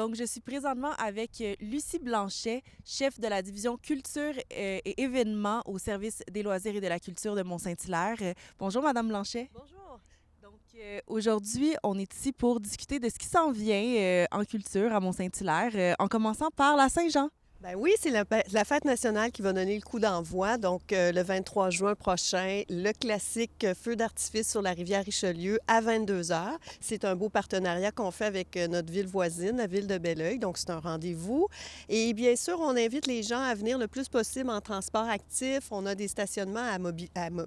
Donc, je suis présentement avec Lucie Blanchet, chef de la division culture et événements au service des loisirs et de la culture de Mont-Saint-Hilaire. Bonjour, Madame Blanchet. Bonjour. Donc, aujourd'hui, on est ici pour discuter de ce qui s'en vient en culture à Mont-Saint-Hilaire, en commençant par la Saint-Jean. Ben oui, c'est la fête nationale qui va donner le coup d'envoi. Donc, le 23 juin prochain, le classique feu d'artifice sur la rivière Richelieu à 22 heures. C'est un beau partenariat qu'on fait avec notre ville voisine, la ville de Belleuil. Donc, c'est un rendez-vous. Et bien sûr, on invite les gens à venir le plus possible en transport actif. On a des stationnements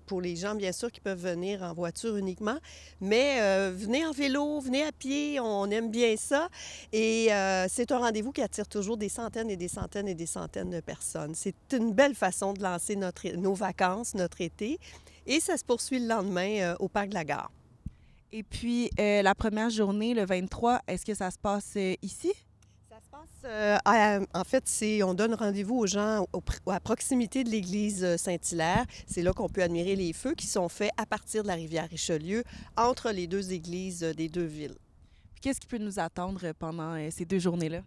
pour les gens, bien sûr, qui peuvent venir en voiture uniquement. Mais venez en vélo, venez à pied, on aime bien ça. Et c'est un rendez-vous qui attire toujours des centaines et des centaines et des centaines de personnes. C'est une belle façon de lancer nos vacances, notre été. Et ça se poursuit le lendemain au Parc de la Gare. Et puis, la première journée, le 23, est-ce que ça se passe ici? Ça se passe, en fait, on donne rendez-vous aux gens à proximité de l'église Saint-Hilaire. C'est là qu'on peut admirer les feux qui sont faits à partir de la rivière Richelieu, entre les deux églises des deux villes. Puis, qu'est-ce qui peut nous attendre pendant ces 2 journées-là?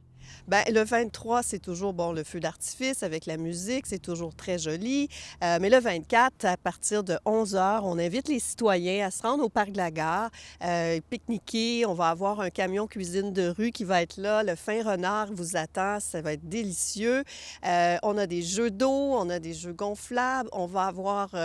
Bien, le 23, c'est toujours bon, le feu d'artifice avec la musique, c'est toujours très joli. Mais le 24, à partir de 11 heures, on invite les citoyens à se rendre au Parc de la Gare, pique-niquer. On va avoir un camion cuisine de rue qui va être là. Le fin renard vous attend, ça va être délicieux. On a des jeux d'eau, on a des jeux gonflables. On va avoir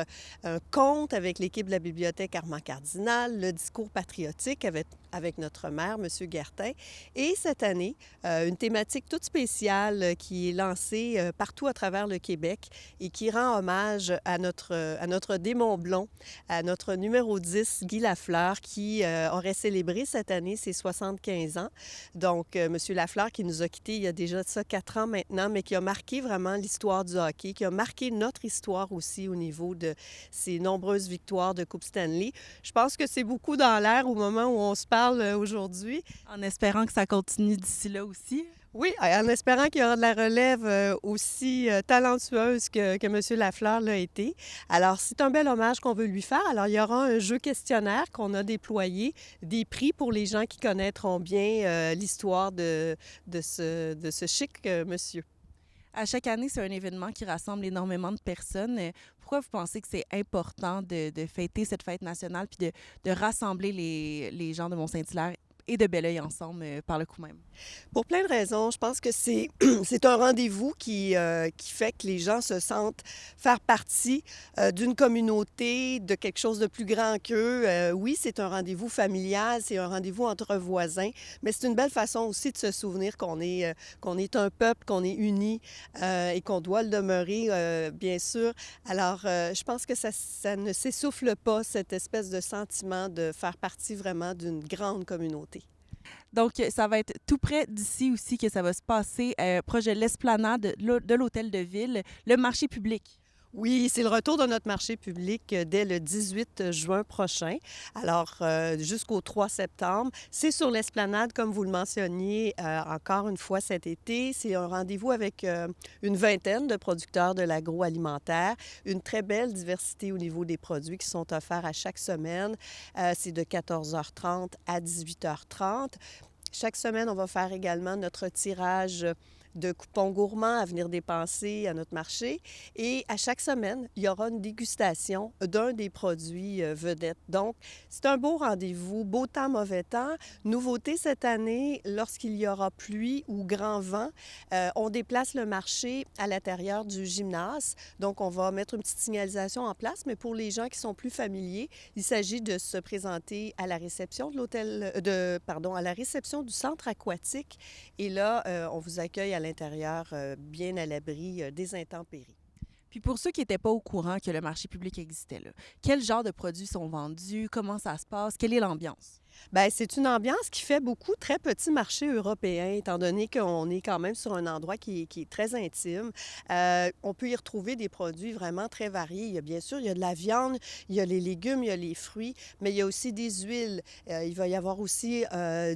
un conte avec l'équipe de la bibliothèque Armand Cardinal, le discours patriotique avec notre maire, M. Guertin. Et cette année, une thématique toute spéciale qui est lancée partout à travers le Québec et qui rend hommage à notre démon blond, à notre numéro 10, Guy Lafleur, qui aurait célébré cette année ses 75 ans. Donc, M. Lafleur qui nous a quittés il y a déjà de ça 4 ans maintenant, mais qui a marqué vraiment l'histoire du hockey, qui a marqué notre histoire aussi au niveau de ses nombreuses victoires de Coupe Stanley. Je pense que c'est beaucoup dans l'air au moment où on se parle aujourd'hui. En espérant que ça continue d'ici là aussi. Oui, en espérant qu'il y aura de la relève aussi talentueuse que M. Lafleur l'a été. Alors, c'est un bel hommage qu'on veut lui faire. Alors, il y aura un jeu questionnaire qu'on a déployé, des prix pour les gens qui connaîtront bien l'histoire de ce chic monsieur. À chaque année, c'est un événement qui rassemble énormément de personnes. Pourquoi vous pensez que c'est important de fêter cette fête nationale puis de rassembler les gens de Mont-Saint-Hilaire et de Belleuil ensemble par le coup même? Pour plein de raisons, je pense que c'est c'est un rendez-vous qui fait que les gens se sentent faire partie d'une communauté, de quelque chose de plus grand qu'eux. Oui, c'est un rendez-vous familial, c'est un rendez-vous entre voisins, mais c'est une belle façon aussi de se souvenir qu'on est un peuple, qu'on est unis et qu'on doit le demeurer, bien sûr. Alors, je pense que ça ne s'essouffle pas, cette espèce de sentiment de faire partie vraiment d'une grande communauté. Donc, ça va être tout près d'ici aussi que ça va se passer, proche de l'esplanade de l'hôtel de ville, le marché public. Oui, c'est le retour de notre marché public dès le 18 juin prochain. Alors, jusqu'au 3 septembre. C'est sur l'esplanade, comme vous le mentionniez encore une fois cet été. C'est un rendez-vous avec une vingtaine de producteurs de l'agroalimentaire, une très belle diversité au niveau des produits qui sont offerts à chaque semaine. C'est de 14h30 à 18h30. Chaque semaine, on va faire également notre tirage de coupons gourmands à venir dépenser à notre marché. Et à chaque semaine, il y aura une dégustation d'un des produits vedettes. Donc, c'est un beau rendez-vous, beau temps, mauvais temps. Nouveauté cette année, lorsqu'il y aura pluie ou grand vent, on déplace le marché à l'intérieur du gymnase. Donc, on va mettre une petite signalisation en place, mais pour les gens qui sont plus familiers, il s'agit de se présenter à la réception de à la réception du centre aquatique. Et là, on vous accueille à l'intérieur, bien à l'abri des intempéries. Puis pour ceux qui n'étaient pas au courant que le marché public existait, là, quel genre de produits sont vendus? Comment ça se passe? Quelle est l'ambiance? Bien, c'est une ambiance qui fait beaucoup très petit marché européen, étant donné qu'on est quand même sur un endroit qui est très intime. On peut y retrouver des produits vraiment très variés. Bien sûr, il y a de la viande, il y a les légumes, il y a les fruits, mais il y a aussi des huiles. Il va y avoir aussi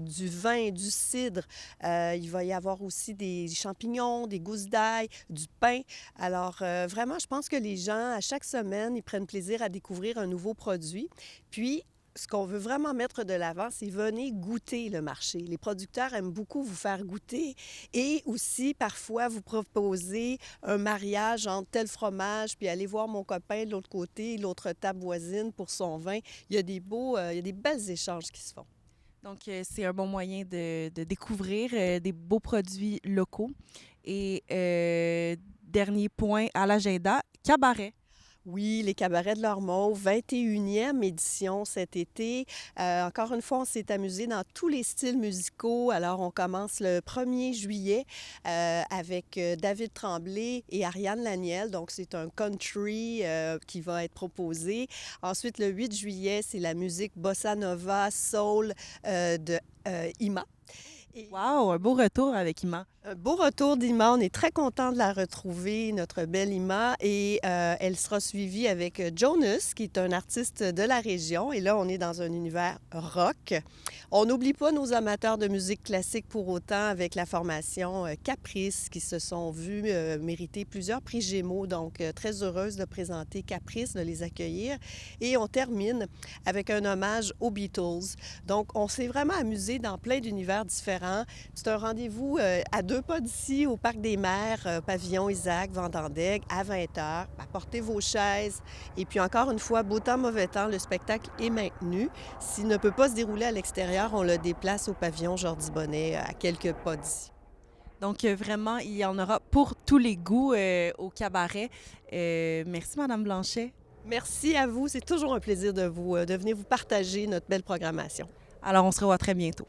du vin, du cidre. Il va y avoir aussi des champignons, des gousses d'ail, du pain. Alors, vraiment, je pense que les gens, à chaque semaine, ils prennent plaisir à découvrir un nouveau produit. Puis, ce qu'on veut vraiment mettre de l'avant, c'est venez goûter le marché. Les producteurs aiment beaucoup vous faire goûter et aussi parfois vous proposer un mariage entre tel fromage puis aller voir mon copain de l'autre côté, l'autre table voisine pour son vin. Il y a des belles échanges qui se font. Donc, c'est un bon moyen de découvrir des beaux produits locaux. Et dernier point à l'agenda, cabaret. Oui, les cabarets de l'Ormeau, 21e édition cet été. Encore une fois, on s'est amusé dans tous les styles musicaux. Alors, on commence le 1er juillet avec David Tremblay et Ariane Laniel. Donc, c'est un country qui va être proposé. Ensuite, le 8 juillet, c'est la musique bossa nova, soul de Ima. Wow, un beau retour avec Ima. Un beau retour d'Ima. On est très content de la retrouver, notre belle Ima. Et elle sera suivie avec Jonas, qui est un artiste de la région. Et là, on est dans un univers rock. On n'oublie pas nos amateurs de musique classique pour autant avec la formation Caprice, qui se sont vus mériter plusieurs prix Gémeaux. Donc, très heureuse de présenter Caprice, de les accueillir. Et on termine avec un hommage aux Beatles. Donc, on s'est vraiment amusé dans plein d'univers différents. C'est un rendez-vous à 2 pas d'ici, au Parc des Mers, pavillon Isaac, Vandandeg, à 20h. Apportez vos chaises. Et puis encore une fois, beau temps, mauvais temps, le spectacle est maintenu. S'il ne peut pas se dérouler à l'extérieur, on le déplace au pavillon Jordi-Bonnet, à quelques pas d'ici. Donc, vraiment, il y en aura pour tous les goûts au cabaret. Merci, Madame Blanchet. Merci à vous. C'est toujours un plaisir de venir vous partager notre belle programmation. Alors, on se revoit très bientôt.